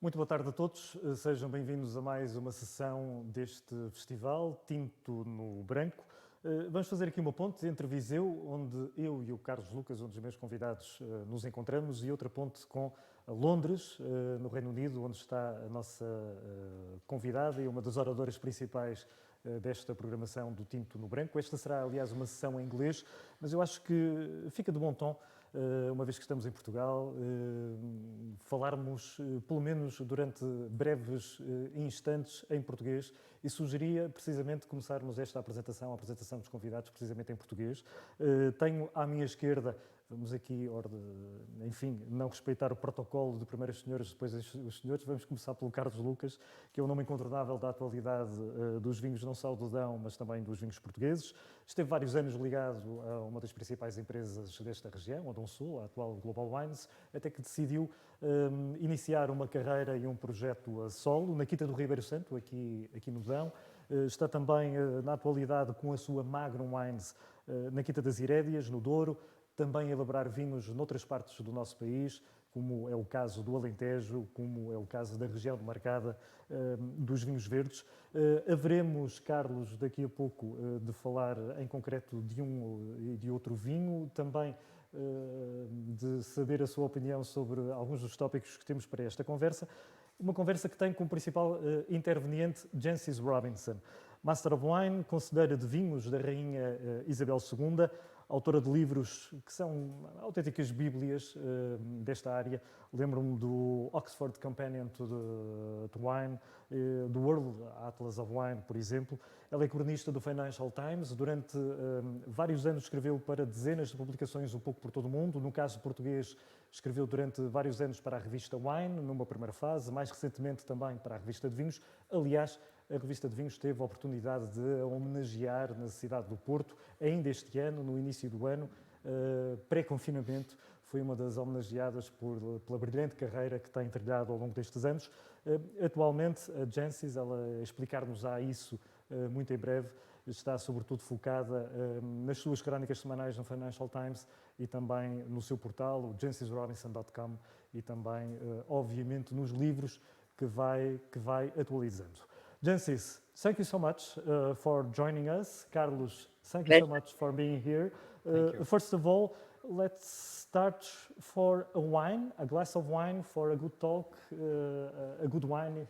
Muito boa tarde a todos, sejam bem-vindos a mais uma sessão deste festival, Tinto no Branco. Vamos fazer aqui uma ponte entre Viseu, onde eu e o Carlos Lucas, um dos meus convidados, nos encontramos, e outra ponte com Londres, no Reino Unido, onde está a nossa convidada e uma das oradoras principais desta programação do Tinto no Branco. Esta será, aliás, uma sessão em inglês, mas eu acho que fica de bom tom, uma vez que estamos em Portugal, falarmos, pelo menos durante breves instantes, em português, e sugeria precisamente começarmos esta apresentação, a apresentação dos convidados, precisamente em português. Tenho à minha esquerda, vamos aqui, enfim, não respeitar o protocolo de primeiros senhores, depois os senhores. Vamos começar pelo Carlos Lucas, que é um nome incontornável da atualidade dos vinhos, não só do Dão, mas também dos vinhos portugueses. Esteve vários anos ligado a uma das principais empresas desta região, a Dom Sul, a atual Global Wines, até que decidiu iniciar uma carreira e um projeto a solo, na Quinta do Ribeiro Santo, aqui no Dão. Está também, na atualidade, com a sua Magnum Wines, na Quinta das Irédias, no Douro, também a elaborar vinhos noutras partes do nosso país, como é o caso do Alentejo, como é o caso da região demarcada dos vinhos verdes. Haveremos, Carlos, daqui a pouco, de falar em concreto de um e de outro vinho, também de saber a sua opinião sobre alguns dos tópicos que temos para esta conversa. Uma conversa que tem como principal interveniente Jancis Robinson, Master of Wine, conselheira de vinhos da Rainha Isabel II, autora de livros que são autênticas bíblias desta área. Lembro-me do Oxford Companion to Wine, do World Atlas of Wine, por exemplo. Ela é cronista do Financial Times. Durante vários anos escreveu para dezenas de publicações um pouco por todo o mundo. No caso português, escreveu durante vários anos para a revista Wine, numa primeira fase, mais recentemente também para a revista de Vinhos. Aliás, a revista de Vinhos teve a oportunidade de homenagear na cidade do Porto, ainda este ano, no início do ano, pré-confinamento. Foi uma das homenageadas pela brilhante carreira que tem trilhado ao longo destes anos. Atualmente, a Jancis, ela explicar-nos-á isso muito em breve, está sobretudo focada nas suas crónicas semanais no Financial Times e também no seu portal, o jancisrobinson.com, e também, obviamente, nos livros que vai atualizando. Jancis, thank you so much for joining us. Carlos, thank you so much for being here. First of all, let's start for a glass of wine, for a good talk. A good wine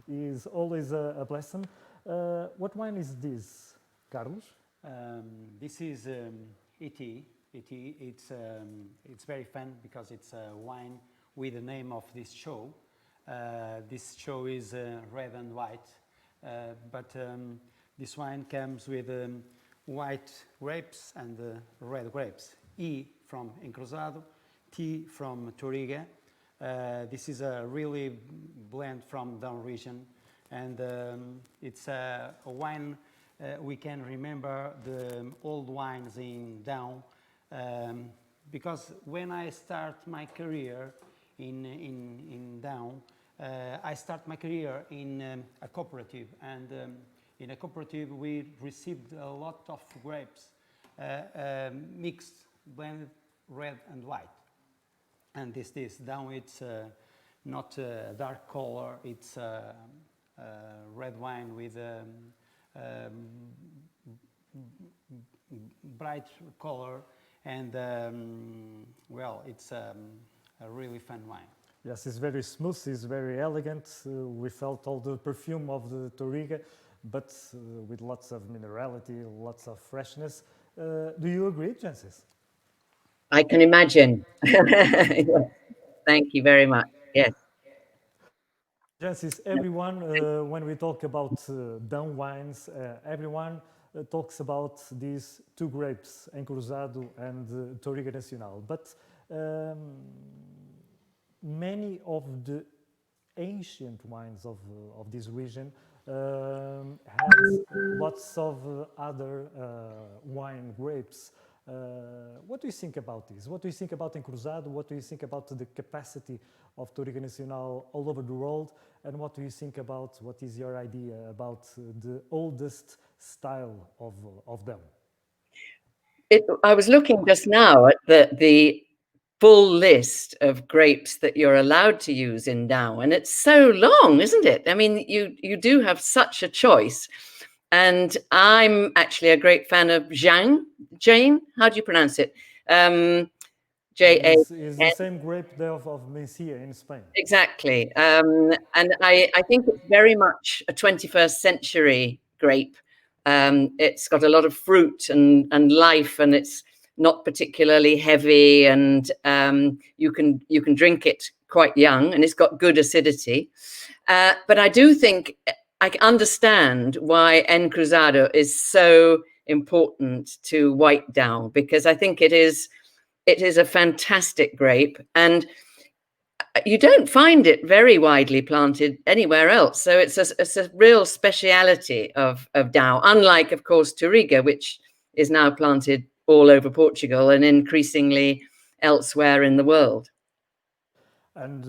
is always a blessing. What wine is this, Carlos? This is ET. It's very fun because it's a wine with the name of this show. This show is red and white, but this wine comes with white grapes and red grapes. E from Encruzado, T from Touriga. This is a really blend from Down region, and it's a wine we can remember the old wines in Down, because when I start my career in Down, I start my career in a cooperative, and in a cooperative we received a lot of grapes, mixed, blended, red and white. And this Down, it's not a dark color, it's a red wine with bright color, and well, it's a really fun wine. Yes, it's very smooth, it's very elegant. We felt all the perfume of the Touriga, but with lots of minerality, lots of freshness. Do you agree, Jancis? I can imagine. Thank you very much. Yes. Jancis, everyone, when we talk about Down wines, everyone talks about these two grapes, Encruzado and Touriga Nacional. But many of the ancient wines of this region has lots of other wine grapes. What do you think about this? What do you think about Encruzado? What do you think about the capacity of Touriga Nacional all over the world? And what do you think about, what is your idea about the oldest style of them? I was looking just now at the full list of grapes that you're allowed to use in Down, and it's so long, isn't it? I mean, you do have such a choice. And I'm actually a great fan of Jane. How do you pronounce it? J-A. Is the same grape there of Mencia in Spain. Exactly. And I think it's very much a 21st century grape. It's got a lot of fruit and life, and it's not particularly heavy, and you can drink it quite young, and it's got good acidity. But I do think I understand why Encruzado is so important to White Down, because I think it is a fantastic grape, and you don't find it very widely planted anywhere else. So it's a real speciality of Down, unlike, of course, Touriga, which is now planted all over Portugal and increasingly elsewhere in the world. And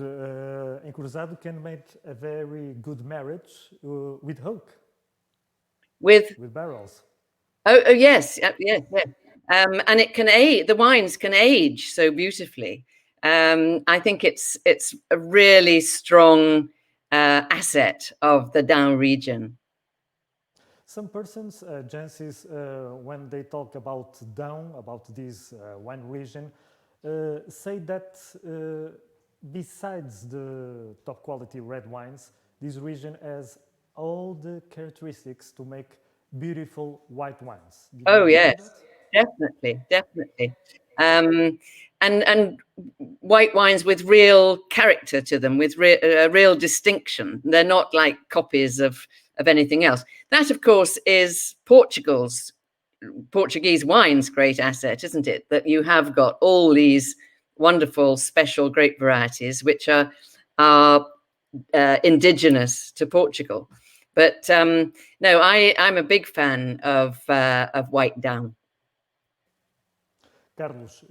Encruzado can make a very good marriage with oak, with barrels. Oh yes, yes. And it can age. The wines can age so beautifully. I think it's a really strong asset of the Down region. Some persons, Jancis, when they talk about Down, about this wine region, say that besides the top quality red wines, this region has all the characteristics to make beautiful white wines. Oh yes, definitely. And white wines with real character to them, with real distinction. They're not like copies of anything else. That, of course, is Portuguese wine's great asset, isn't it? That you have got all these wonderful special grape varieties which are indigenous to Portugal. But no, I'm a big fan of White Down. Carlos,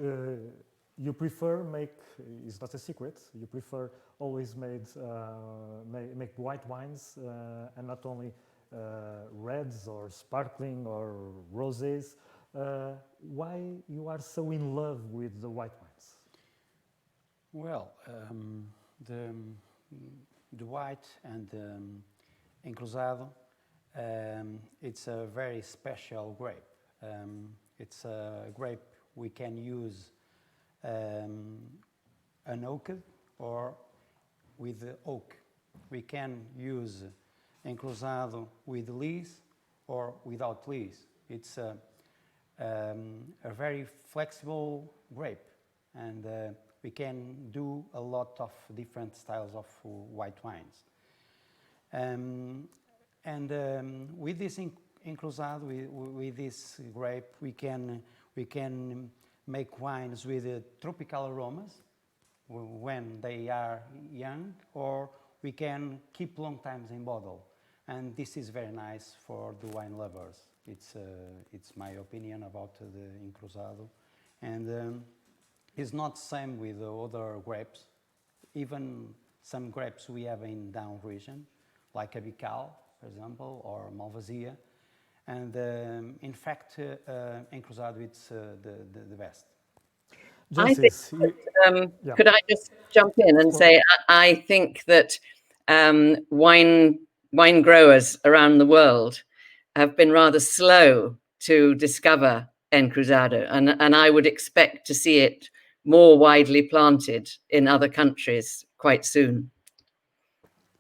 you prefer it's not a secret, you prefer always make white wines and not only reds or sparkling or rosés. Why you are so in love with the white wines? Well, the white and Encruzado, it's a very special grape. It's a grape we can use unoaked or with oak. We can use Encruzado with lees or without lees. It's a very flexible grape, and we can do a lot of different styles of white wines. With this Encruzado, with this grape, we can make wines with tropical aromas when they are young, or we can keep long times in bottle. And this is very nice for the wine lovers. It's my opinion about the Encruzado. And it's not the same with the other grapes. Even some grapes we have in Down region, like Abical, for example, or Malvasia. And in fact, Encruzado, it's the best. Jancis, could I just jump in and say, I think that wine growers around the world have been rather slow to discover Encruzado, and I would expect to see it more widely planted in other countries quite soon.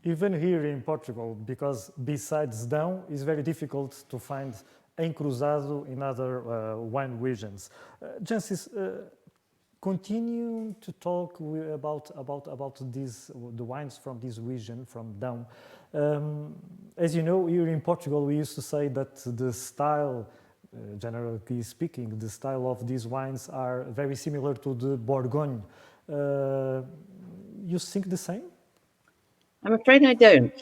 Even here in Portugal, because besides Down, it's very difficult to find Encruzado in other wine regions. Jancis, continue to talk about the wines from this region, from Down. As you know, here in Portugal, we used to say that the style, generally speaking, the style of these wines are very similar to the Bourgogne. You think the same? I'm afraid I don't.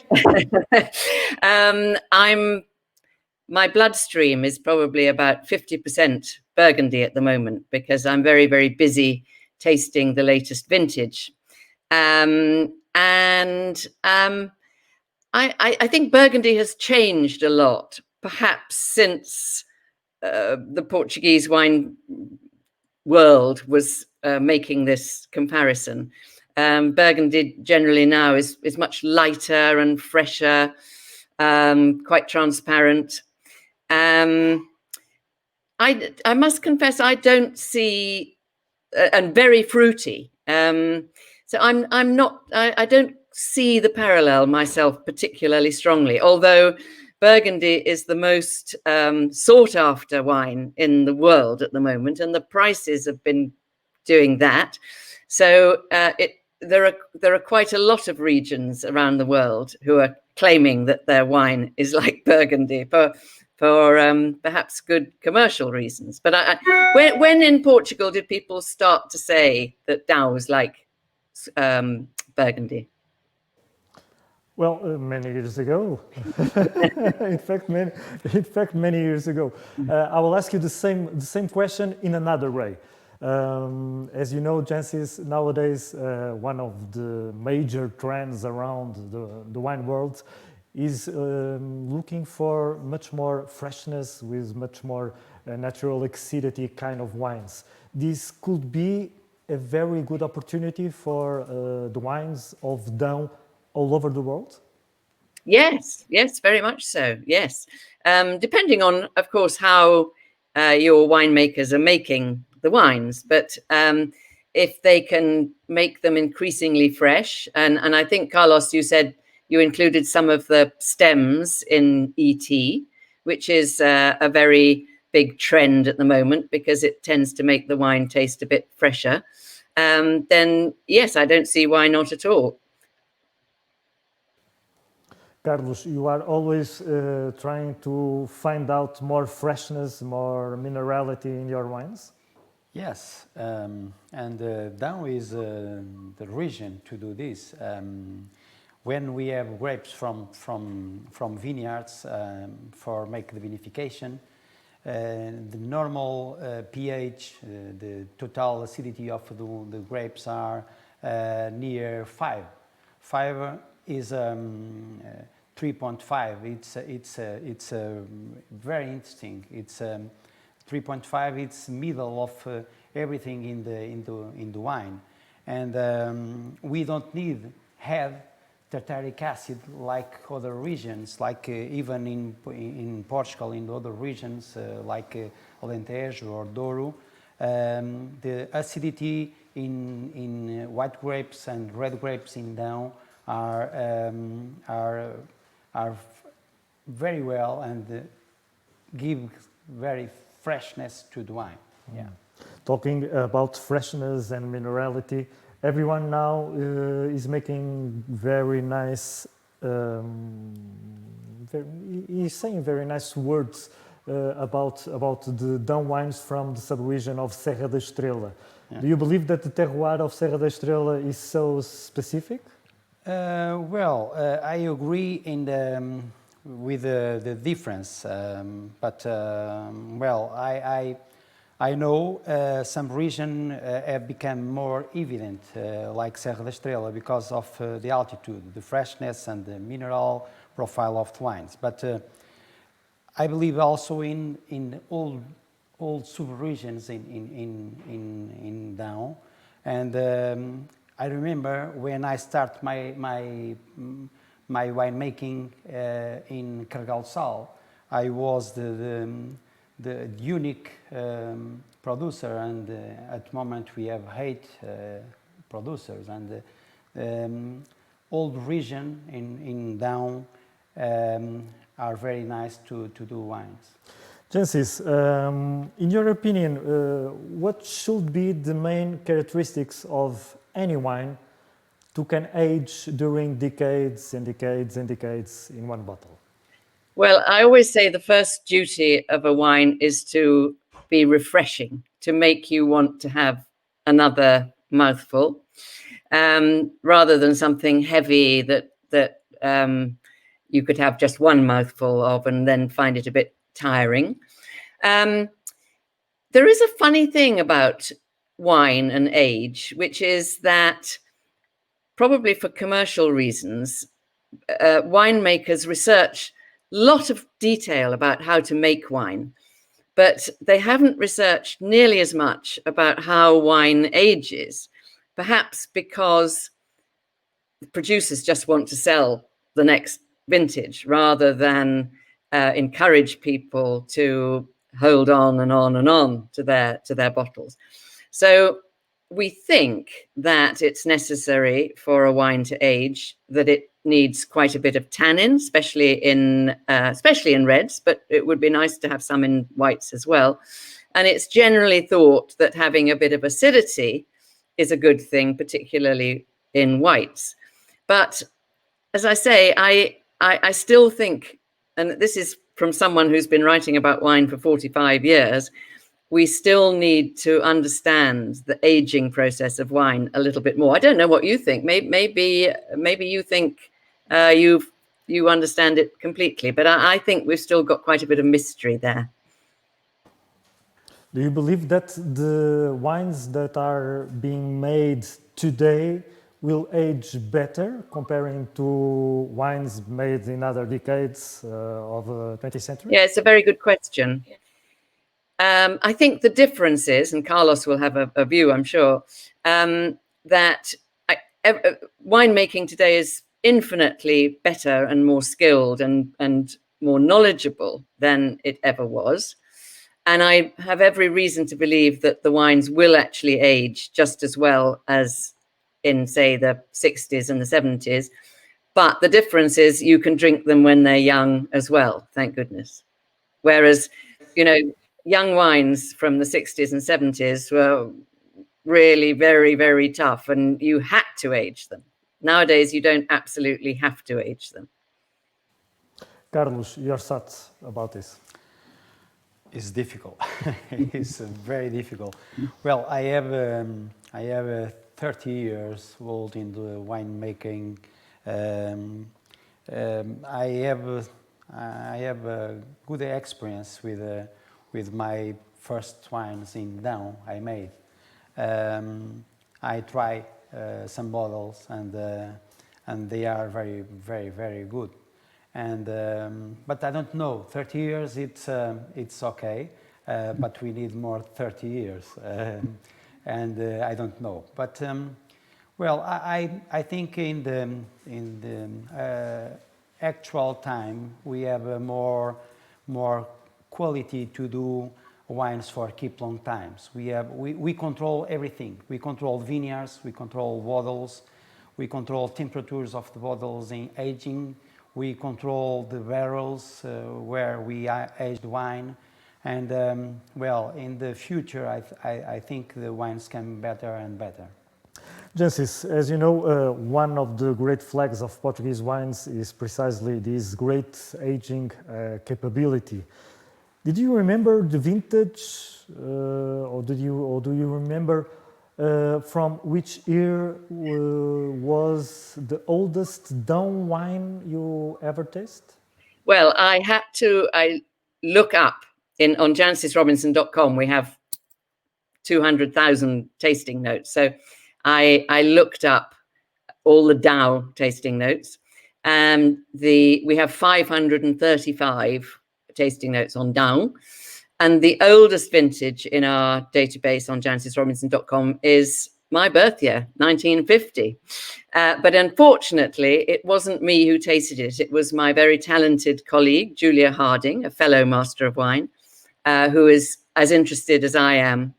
My bloodstream is probably about 50% Burgundy at the moment, because I'm very, very busy tasting the latest vintage. I think Burgundy has changed a lot, perhaps since the Portuguese wine world was making this comparison. Burgundy generally now is much lighter and fresher, quite transparent. I must confess, I don't see, and very fruity. So I don't see the parallel myself particularly strongly, although Burgundy is the most sought after wine in the world at the moment, and the prices have been doing that. So there are quite a lot of regions around the world who are claiming that their wine is like Burgundy for perhaps good commercial reasons. But when in Portugal did people start to say that Dow was like Burgundy? Well, many years ago. in fact, many years ago. I will ask you the same question in another way. As you know, Jancis, nowadays one of the major trends around the wine world is looking for much more freshness with much more natural acidity kind of wines. This could be a very good opportunity for the wines of Down all over the world? Yes, very much so. Yes, depending on, of course, how your winemakers are making the wines, but if they can make them increasingly fresh, and I think, Carlos, you said you included some of the stems in ET, which is a very big trend at the moment because it tends to make the wine taste a bit fresher, then yes, I don't see why not at all. Carlos, you are always trying to find out more freshness, more minerality in your wines? Yes, and Down is the region to do this. When we have grapes from vineyards for make the vinification, the normal pH, the total acidity of the grapes are near 5. 5 is 3.5. It's very interesting. It's 3.5. It's middle of everything in the wine, and we don't need have tartaric acid like other regions, like even in Portugal, in other regions like Alentejo or Douro. The acidity in white grapes and red grapes in Down are very well and give very freshness to the wine. Yeah. Talking about freshness and minerality, everyone now is making very nice. He's saying very nice words about the Down wines from the sub-region of Serra da Estrela. Yeah. Do you believe that the terroir of Serra da Estrela is so specific? I agree with the difference, but I know some regions have become more evident, like Serra da Estrela, because of the altitude, the freshness, and the mineral profile of the wines. But I believe also in all sub-regions in Down, and I remember when I start my winemaking in Cargal, I was the unique producer, and at the moment we have 8 producers, and all the region in Down are very nice to do wines. Jancis, in your opinion, what should be the main characteristics of any wine to can age during decades and decades and decades in one bottle? Well, I always say the first duty of a wine is to be refreshing, to make you want to have another mouthful, rather than something heavy that you could have just one mouthful of and then find it a bit tiring. There is a funny thing about wine and age, which is that probably for commercial reasons, winemakers research a lot of detail about how to make wine. but they haven't researched nearly as much about how wine ages, perhaps because producers just want to sell the next vintage rather than encourage people to hold on and on and on to their bottles. So we think that it's necessary for a wine to age, that it needs quite a bit of tannin, especially in reds, but it would be nice to have some in whites as well. And it's generally thought that having a bit of acidity is a good thing, particularly in whites. But as I say, I still think, and this is from someone who's been writing about wine for 45 years, we still need to understand the aging process of wine a little bit more. I don't know what you think. Maybe you think you understand it completely, but I think we've still got quite a bit of mystery there. Do you believe that the wines that are being made today will age better comparing to wines made in other decades of the 20th century? Yeah, it's a very good question. I think the difference is, and Carlos will have a view, I'm sure, that winemaking today is infinitely better and more skilled and more knowledgeable than it ever was. And I have every reason to believe that the wines will actually age just as well as in, say, the 60s and the 70s. But the difference is you can drink them when they're young as well, thank goodness. Whereas, young wines from the 60s and 70s were really very, very tough and you had to age them. Nowadays, you don't absolutely have to age them. Carlos, your thoughts about this? It's difficult. It's very difficult. Well, I have 30 years old in the winemaking. I have a good experience with my first wines in down I made. I tried some bottles and they are very, very, very good. And but I don't know. 30 years, it's okay, but we need more 30 years, and I don't know. But well, I think in the actual time we have a more quality to do wines for keep long times. We control everything. We control vineyards, we control bottles, we control temperatures of the bottles in aging. We control the barrels where we aged wine, and well, in the future, I think the wines can be better and better. Jancis, as you know, one of the great flags of Portuguese wines is precisely this great aging capability. Did you remember the vintage, or do you remember from which year was the oldest down wine you ever tasted? Well, I look up on jancisrobinson.com. We have 200,000 tasting notes. So I looked up all the Dow tasting notes, and we have 535 tasting notes on Dow. And the oldest vintage in our database on jancisrobinson.com is my birth year, 1950. But unfortunately, it wasn't me who tasted it. It was my very talented colleague, Julia Harding, a fellow master of wine, who is as interested as I am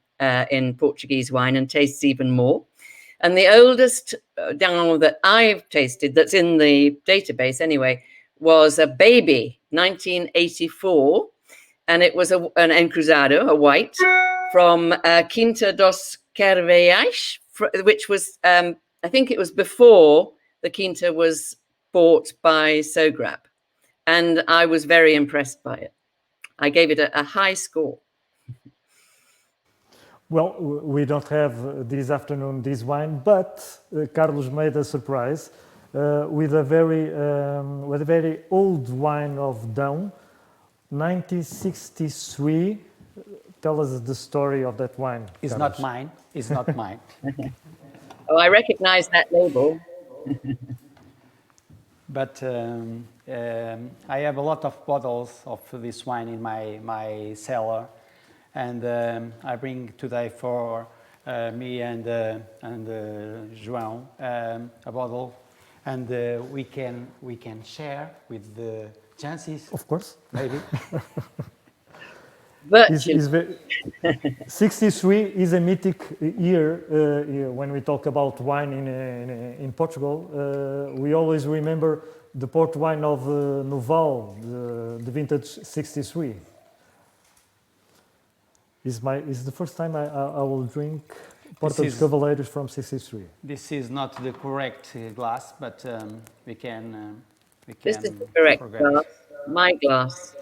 in Portuguese wine and tastes even more. And the oldest down that I've tasted, that's in the database anyway, was a baby, 1984. And it was an encruzado, a white, from Quinta dos Carvalhais, which was, I think it was before the Quinta was bought by Sograp. And I was very impressed by it. I gave it a high score. Well, we don't have this afternoon this wine, but Carlos made a surprise with a very old wine of Down, 1963. Tell us the story of that wine. It's Carlos. not mine. It's not mine. Oh, I recognize that label. But I have a lot of bottles of this wine in my cellar, and I bring today for me and João a bottle, and we can share with the Jancis. Of course. Maybe. Is 63 is a mythic year when we talk about wine in Portugal. We always remember the port wine of Noval, the vintage 63. Is the first time I will drink Porta dos Cavaleiros from 63. This is not the correct glass, but we can. This is the correct glass. My glass.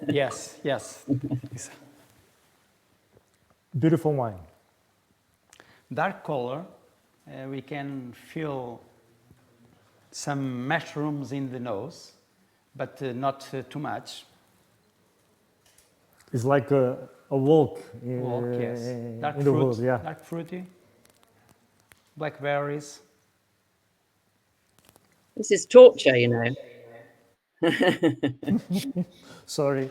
Yes. Beautiful wine. Dark color. We can feel some mushrooms in the nose, but not too much. It's like a walk Yes. Dark in fruit, the wood, yeah. dark fruity. Blackberries. This is torture, you know. Sorry.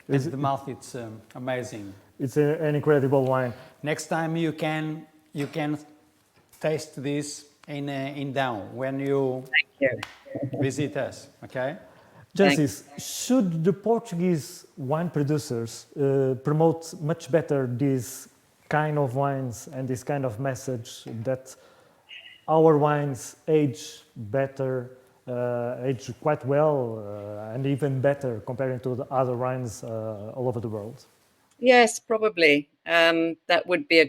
The mouth, it's amazing. It's an incredible wine. Next time you can taste this in Down when you visit us. Okay. Jancis, should the Portuguese wine producers promote much better these kind of wines and this kind of message that our wines age better, age quite well, and even better comparing to the other wines all over the world? Yes, probably. That would be a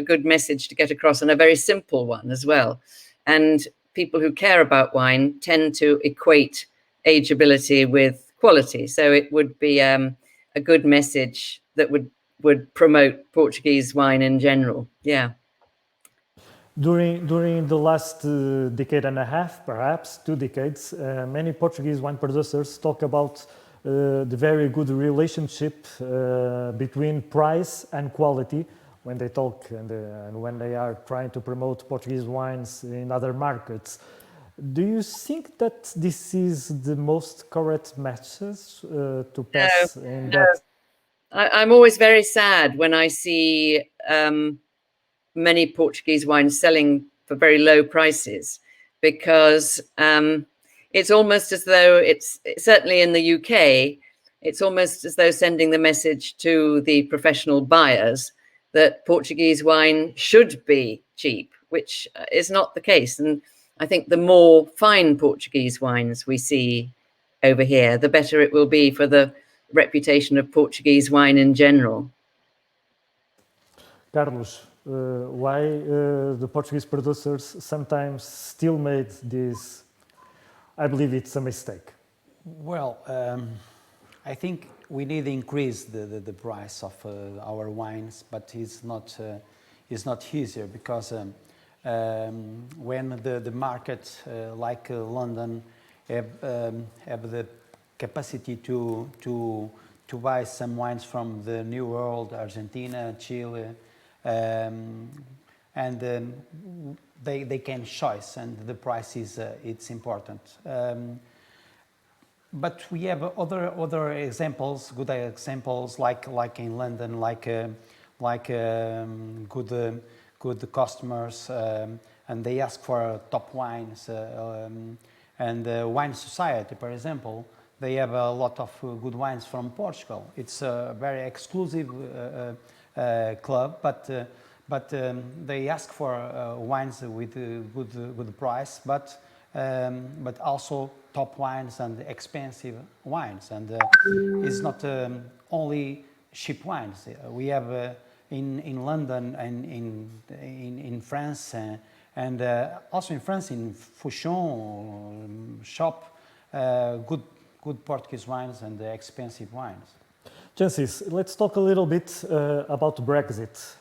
good message to get across, and a very simple one as well. And people who care about wine tend to equate ageability with quality. So it would be a good message that would promote Portuguese wine in general. Yeah. During the last decade and a half, perhaps 2 decades, many Portuguese wine producers talk about the very good relationship between price and quality when they talk and when they are trying to promote Portuguese wines in other markets. Do you think that this is the most correct message to pass in that? I'm always very sad when I see many Portuguese wines selling for very low prices, because it's almost as though it's certainly in the UK, it's almost as though sending the message to the professional buyers that Portuguese wine should be cheap, which is not the case. And I think the more fine Portuguese wines we see over here, the better it will be for the reputation of Portuguese wine in general. Carlos, why the Portuguese producers sometimes still made this? I believe it's a mistake. Well, I think we need to increase the price of our wines, but it's not easier, because when the market like London have the capacity to buy some wines from the New World, Argentina, Chile, and they can choose, and the price is it's important. But we have other examples, good examples, like in London, good customers, and they ask for top wines. And Wine Society, for example, they have a lot of good wines from Portugal. It's a very exclusive club, but they ask for wines with good price, but also top wines and expensive wines. And it's not only cheap wines. We have in London and in France, and also in France, in Fouchon shop, good Portuguese wines and expensive wines. Jancis, let's talk a little bit about Brexit.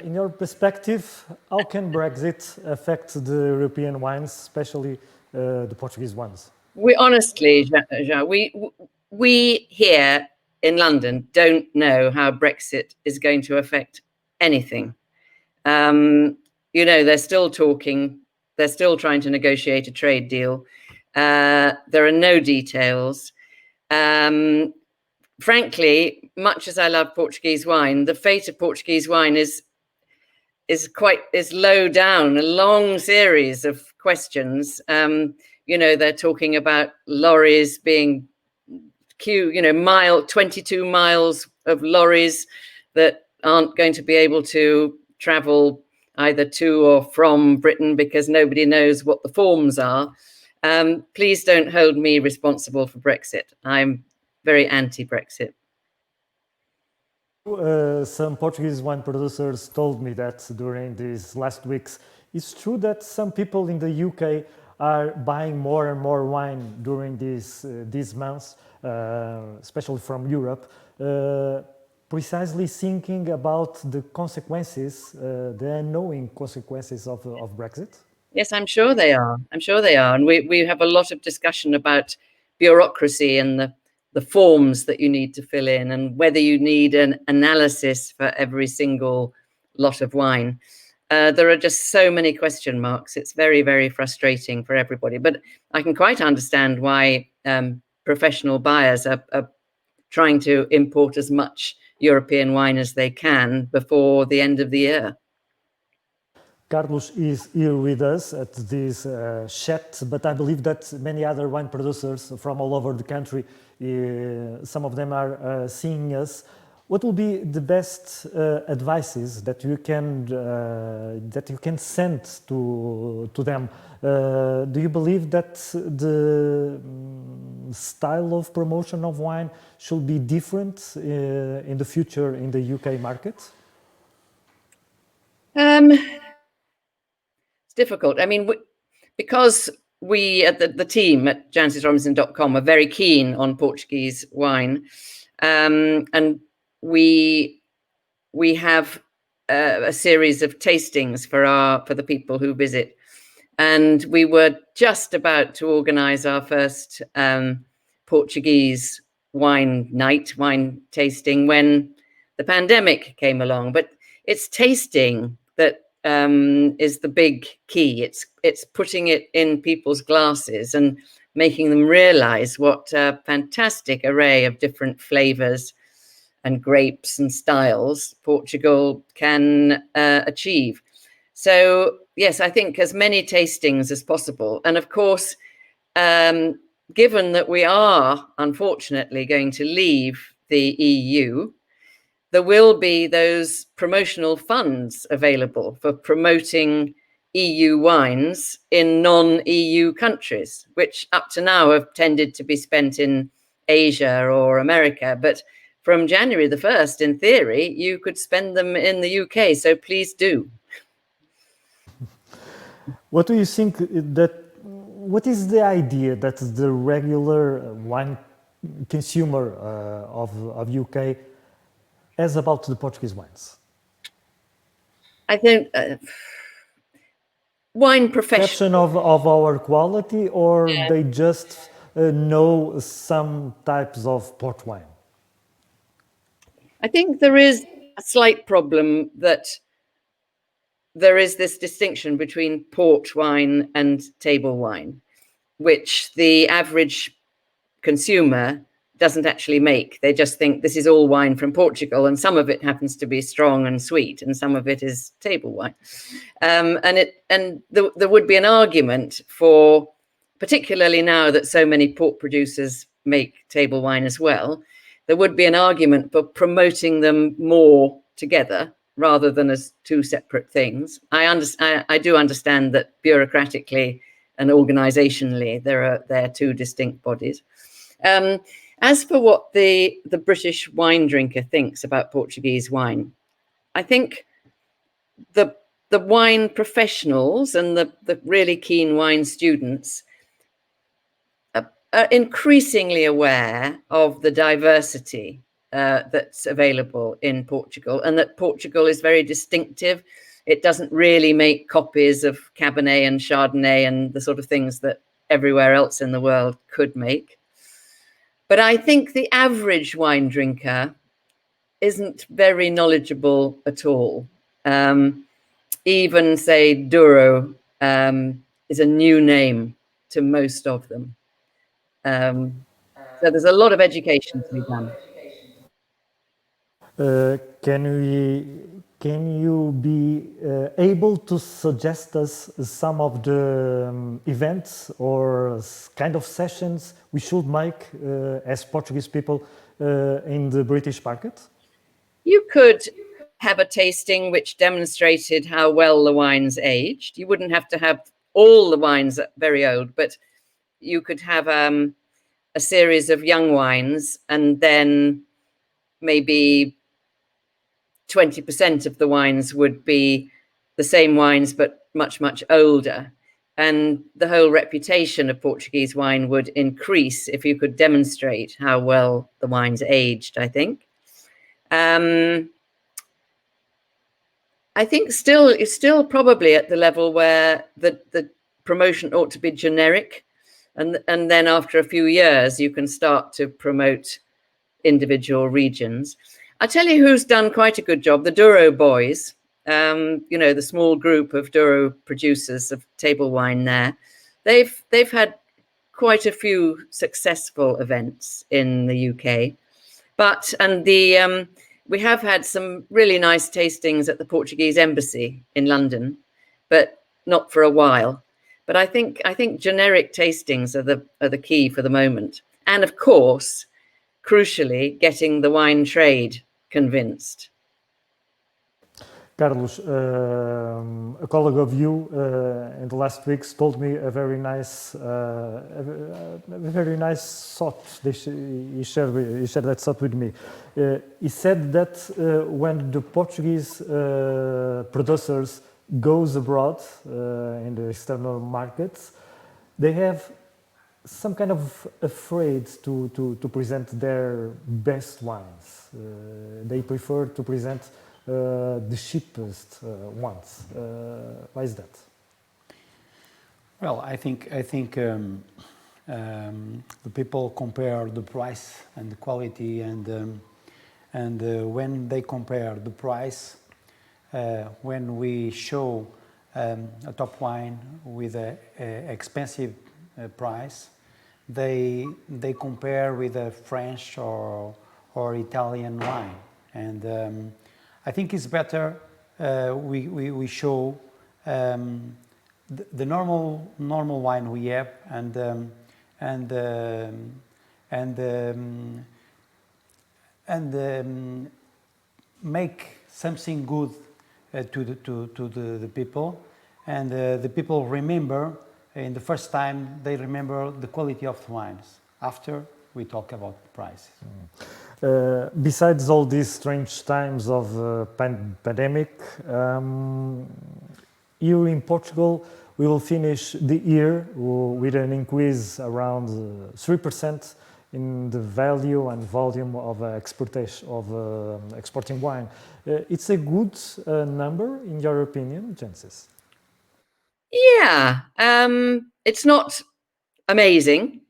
In your perspective, how can Brexit affect the European wines, especially the Portuguese ones? We honestly, João, we here in London don't know how Brexit is going to affect anything. You know, they're still talking, they're still trying to negotiate a trade deal. There are no details. frankly, much as I love Portuguese wine, the fate of Portuguese wine is low down, a long series of questions. They're talking about lorries being 22 miles of lorries that aren't going to be able to travel either to or from Britain because nobody knows what the forms are. Please don't hold me responsible for Brexit. I'm very anti-Brexit. Some Portuguese wine producers told me that during these last weeks. It's true that some people in the UK are buying more and more wine during these months, especially from Europe, precisely thinking about the consequences, the unknowing consequences of Brexit? Yes, I'm sure they are. And we have a lot of discussion about bureaucracy and the forms that you need to fill in and whether you need an analysis for every single lot of wine. There are just so many question marks. It's very, very frustrating for everybody. But I can quite understand why professional buyers are trying to import as much European wine as they can before the end of the year. Carlos is here with us at this chat, but I believe that many other wine producers from all over the country, some of them are seeing us. What will be the best advices that you can send to them? Do you believe that the style of promotion of wine should be different in the future in the UK market? It's difficult. I mean, because we at the team at jancisrobinson.com are very keen on Portuguese wine, and we have a series of tastings for the people who visit, and we were just about to organize our first Portuguese wine tasting when the pandemic came along. But it's tasting that is the big key. It's putting it in people's glasses and making them realize what a fantastic array of different flavors and grapes and styles Portugal can achieve. So yes, I think as many tastings as possible. And of course, given that we are unfortunately going to leave the EU, there will be those promotional funds available for promoting EU wines in non-EU countries, which up to now have tended to be spent in Asia or America. But from January the 1st, in theory, you could spend them in the UK. So please do. What do you think what is the idea that the regular wine consumer of UK has about the Portuguese wines? I think wine Perception of our quality, or they just know some types of port wine? I think there is a slight problem that there is this distinction between port wine and table wine, which the average consumer doesn't actually make. They just think this is all wine from Portugal, and some of it happens to be strong and sweet, and some of it is table wine. There would be an argument for, particularly now that so many port producers make table wine as well, there would be an argument for promoting them more together rather than as two separate things. I do understand that bureaucratically and organizationally they're two distinct bodies. As for what the British wine drinker thinks about Portuguese wine, I think the wine professionals and the really keen wine students are increasingly aware of the diversity that's available in Portugal, and that Portugal is very distinctive. It doesn't really make copies of Cabernet and Chardonnay and the sort of things that everywhere else in the world could make. But I think the average wine drinker isn't very knowledgeable at all. Even, say, Douro is a new name to most of them. So there's a lot of education to be done. Can you be able to suggest us some of the events or kind of sessions we should make as Portuguese people in the British market? You could have a tasting which demonstrated how well the wine's aged. You wouldn't have to have all the wines very old, but you could have a series of young wines, and then maybe 20% of the wines would be the same wines, but much, much older. And the whole reputation of Portuguese wine would increase if you could demonstrate how well the wine's aged, I think. I think it's still probably at the level where the promotion ought to be generic. And then after a few years, you can start to promote individual regions. I'll tell you who's done quite a good job, the Douro boys, the small group of Douro producers of table wine there. They've had quite a few successful events in the UK. We have had some really nice tastings at the Portuguese Embassy in London, but not for a while. But I think generic tastings are the key for the moment. And of course, crucially, getting the wine trade convinced. Carlos, a colleague of you in the last weeks told me a very nice thought. He shared that thought with me. He said that when the Portuguese producers goes abroad in the external markets, they have some kind of afraid to present their best wines. They prefer to present the cheapest ones. Why is that? Well, I think the people compare the price and the quality, and when they compare the price, when we show a top wine with a expensive price, they compare with a French or Italian wine, and I think it's better we show the normal wine we have, and make something good to the people, and the people remember. In the first time, they remember the quality of the wines. After, we talk about prices. Besides all these strange times of pandemic, here in Portugal, we will finish the year with an increase around 3% in the value and volume of exporting wine. It's a good number, in your opinion, Jancis? Yeah, it's not amazing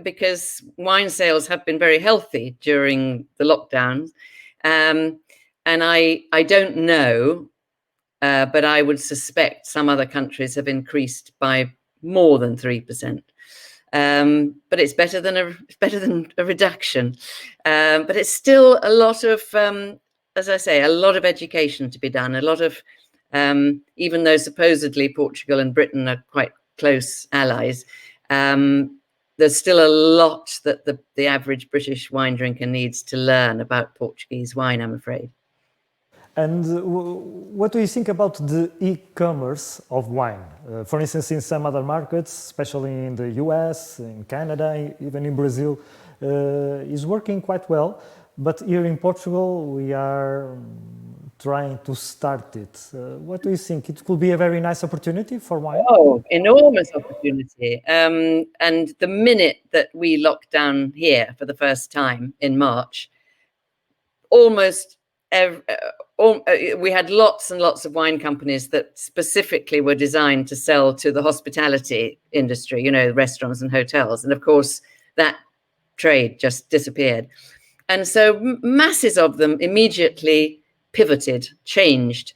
because wine sales have been very healthy during the lockdowns, and I don't know, but I would suspect some other countries have increased by more than 3%. But it's better than a reduction. But it's still a lot of, as I say, a lot of education to be done. A lot of, even though supposedly Portugal and Britain are quite close allies, there's still a lot that the average British wine drinker needs to learn about Portuguese wine, I'm afraid. And what do you think about the e-commerce of wine? For instance, in some other markets, especially in the US, in Canada, even in Brazil, is working quite well. But here in Portugal, we are trying to start it. What do you think? It could be a very nice opportunity for wine? Oh, enormous opportunity. And the minute that we locked down here for the first time in March, we had lots and lots of wine companies that specifically were designed to sell to the hospitality industry, restaurants and hotels. And of course, that trade just disappeared. And so masses of them immediately pivoted, changed,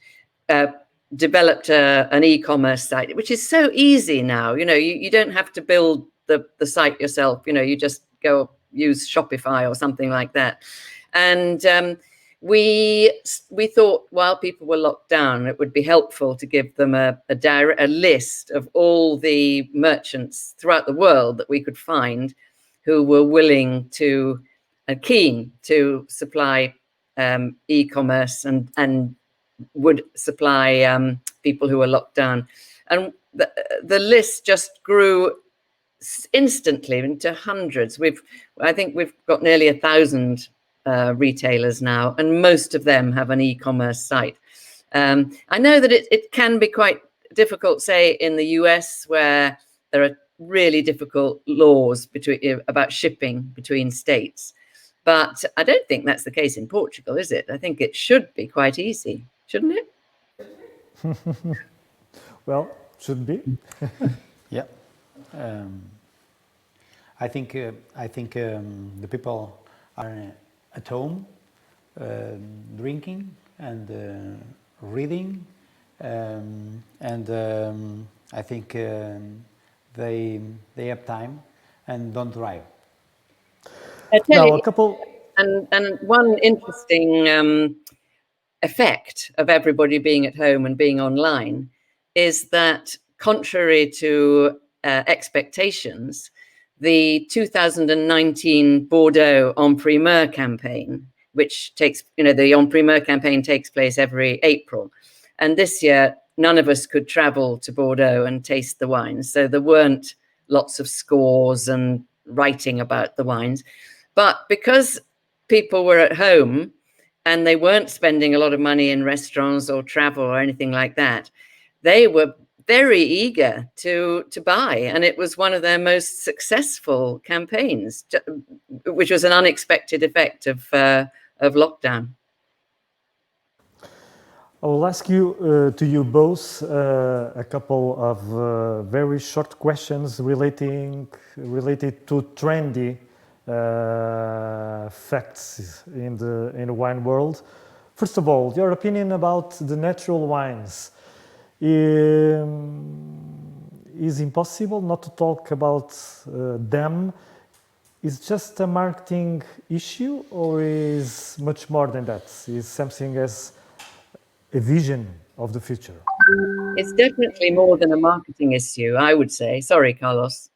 developed an e-commerce site, which is so easy now. You don't have to build the site yourself. You just go use Shopify or something like that. And we thought while people were locked down, it would be helpful to give them a list of all the merchants throughout the world that we could find who were willing to and keen to supply e-commerce and would supply people who were locked down. And the list just grew instantly into hundreds. I think we've got nearly 1,000 retailers now, and most of them have an e-commerce site. I know that it can be quite difficult, say in the US, where there are really difficult laws about shipping between states. But I don't think that's the case in Portugal, is it? I think it should be quite easy, shouldn't it? Well, should be. Yeah. I think the people are at home, drinking and reading, and I think they have time and don't drive. Now, a couple. And one interesting effect of everybody being at home and being online is that, contrary to expectations, the 2019 Bordeaux En Primeur campaign, which takes, the En Primeur campaign takes place every April. And this year, none of us could travel to Bordeaux and taste the wines. So there weren't lots of scores and writing about the wines. But because people were at home and they weren't spending a lot of money in restaurants or travel or anything like that, they were very eager to buy. And it was one of their most successful campaigns, which was an unexpected effect of lockdown. I will ask you to you both a couple of very short questions related to trendy facts in the wine world. First of all, your opinion about the natural wines. Is impossible not to talk about them? Is just a marketing issue, or is much more than that? Is something as a vision of the future? It's definitely more than a marketing issue, I would say. Sorry, Carlos.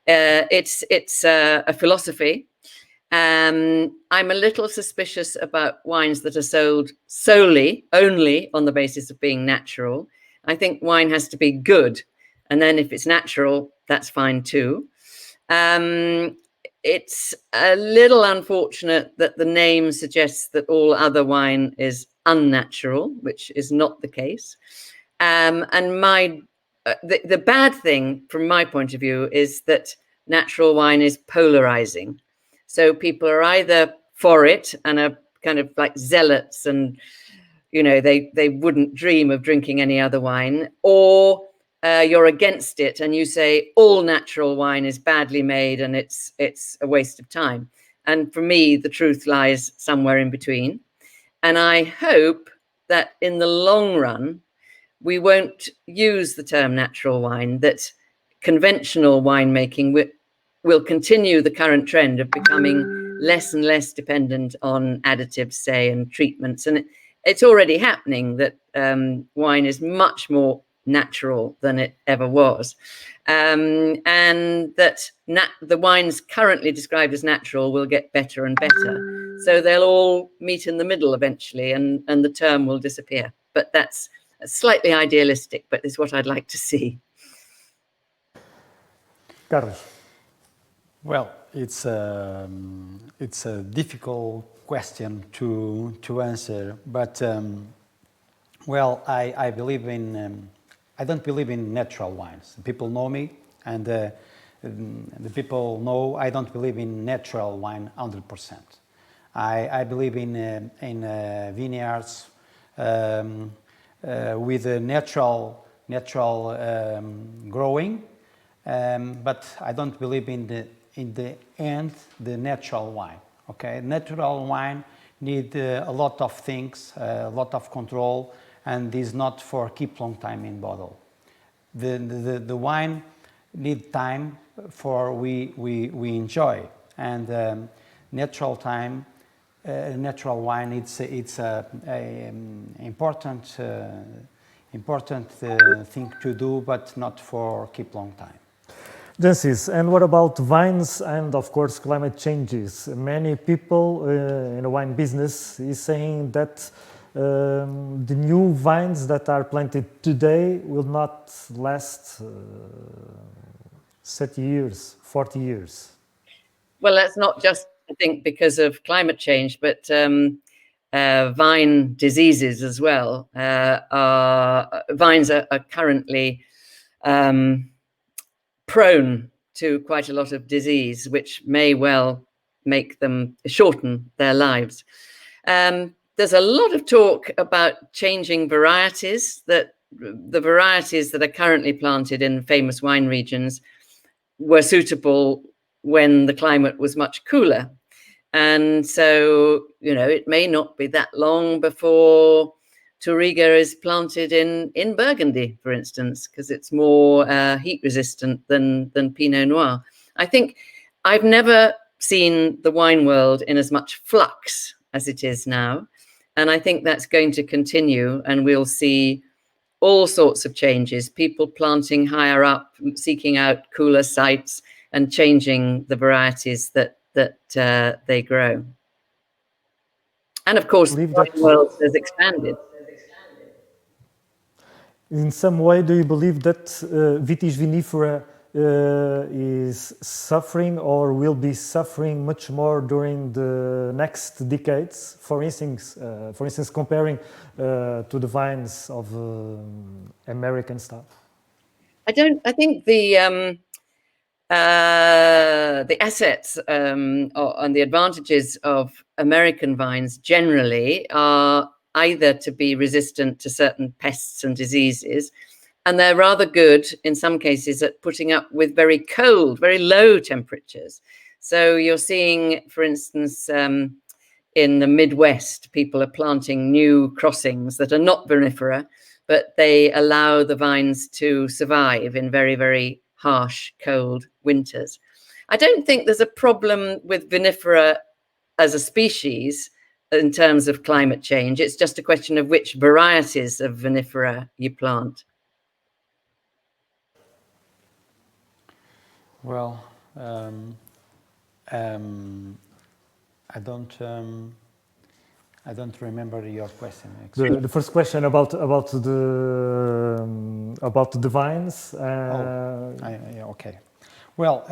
It's a philosophy. I'm a little suspicious about wines that are sold only on the basis of being natural. I think wine has to be good, and then if it's natural, that's fine too. It's a little unfortunate that the name suggests that all other wine is unnatural, which is not the case. And the bad thing from my point of view is that natural wine is polarizing. So people are either for it and are kind of like zealots and, they wouldn't dream of drinking any other wine, or you're against it and you say all natural wine is badly made and it's a waste of time. And for me, the truth lies somewhere in between. And I hope that in the long run, we won't use the term natural wine, that conventional winemaking will continue the current trend of becoming less and less dependent on additives, say, and treatments. And it's already happening that wine is much more natural than it ever was. And that the wines currently described as natural will get better and better. So they'll all meet in the middle eventually, and the term will disappear. But that's slightly idealistic, but is what I'd like to see. Carlos. Well, it's a difficult question to answer, but well, I believe in. I don't believe in natural wines. People know me, and the people know I don't believe in natural wine 100%. I believe in vineyards with a natural growing, but I don't believe in the end the natural wine. Okay, natural wine need a lot of things, a lot of control, and is not for keep long time in bottle. The wine need time for we enjoy, and natural time natural wine, it's a important thing to do, but not for keep long time. Jancis, and what about vines and of course climate changes? Many people in the wine business is saying that the new vines that are planted today will not last 30 years, 40 years. Well, that's not just, I think, because of climate change, but vine diseases as well. Vines are currently prone to quite a lot of disease, which may well make them shorten their lives. There's a lot of talk about changing varieties, that the varieties that are currently planted in famous wine regions were suitable when the climate was much cooler. And so, it may not be that long before Touriga is planted in Burgundy, for instance, because it's more heat resistant than Pinot Noir. I think I've never seen the wine world in as much flux as it is now. And I think that's going to continue, and we'll see all sorts of changes, people planting higher up, seeking out cooler sites and changing the varieties that they grow. And of course, the wine world has expanded. In some way, do you believe that vitis vinifera is suffering or will be suffering much more during the next decades? For instance, comparing to the vines of American stuff. I think the assets and the advantages of American vines generally are either to be resistant to certain pests and diseases, and they're rather good in some cases at putting up with very cold, very low temperatures. So you're seeing, for instance, in the Midwest, people are planting new crossings that are not vinifera, but they allow the vines to survive in very, very harsh, cold winters. I don't think there's a problem with vinifera as a species in terms of climate change. It's just a question of which varieties of vinifera you plant. Well, I don't remember your question. The first question about the vines. Okay. Well,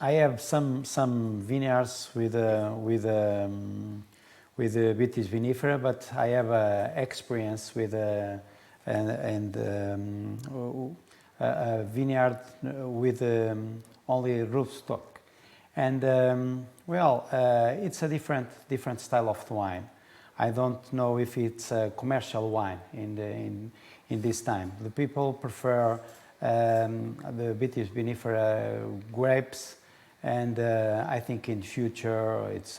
I have some vineyards with vitis vinifera, but I have experience with a vineyard with only rootstock, and it's a different style of wine. I don't know if it's a commercial wine in this time. The people prefer the vitis vinifera grapes. And I think in future it's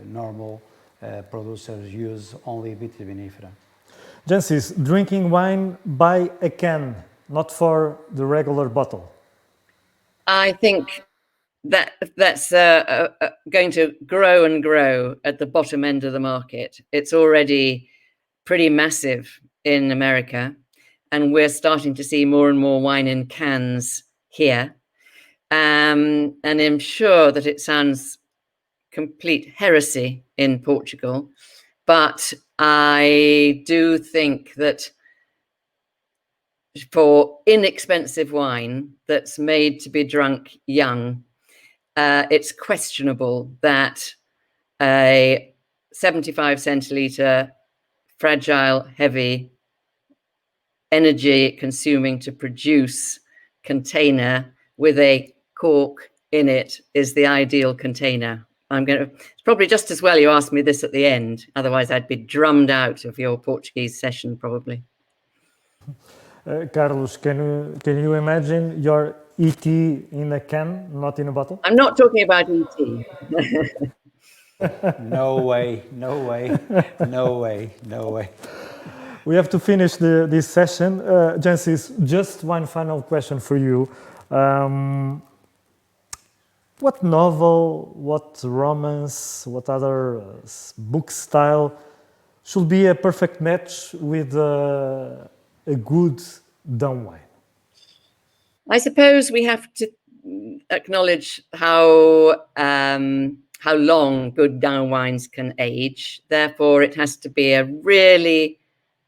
normal producers use only vitis vinifera. Jancis, drinking wine by a can, not for the regular bottle. I think that's going to grow and grow at the bottom end of the market. It's already pretty massive in America, and we're starting to see more and more wine in cans here. And I'm sure that it sounds complete heresy in Portugal, but I do think that for inexpensive wine that's made to be drunk young, it's questionable that a 75 centiliter, fragile, heavy, energy consuming to produce container with a cork in it is the ideal container. It's probably just as well you asked me this at the end, otherwise I'd be drummed out of your Portuguese session probably. Carlos, can you imagine your ET in a can, not in a bottle? I'm not talking about ET. No way. We have to finish this session. Jancis, just one final question for you. what novel, what romance, what other book style should be a perfect match with a good down wine? I suppose we have to acknowledge how long good down wines can age. Therefore, it has to be a really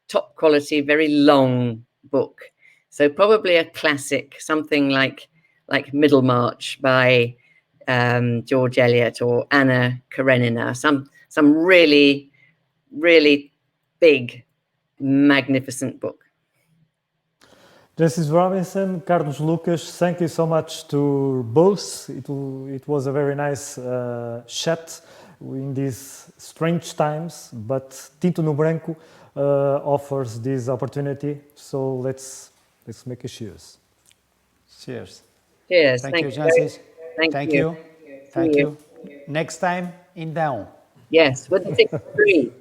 top quality, very long book. So probably a classic, something like Middlemarch by George Eliot or Anna Karenina. Some really, really big, magnificent book. Jancis Robinson, Carlos Lucas, thank you so much to both. It was a very nice chat in these strange times, but Tinto no Branco offers this opportunity. So let's make a cheers. Cheers. Cheers. Thank you, Jancis. Thank you. Thank you. Next time in down. Yes, with the 63.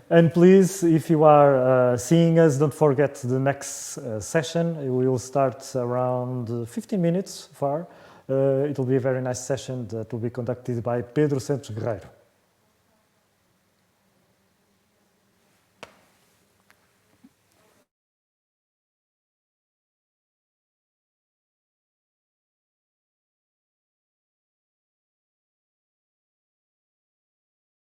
And please, if you are seeing us, don't forget the next session. We will start around 15 minutes far. It will be a very nice session that will be conducted by Pedro Santos Guerreiro.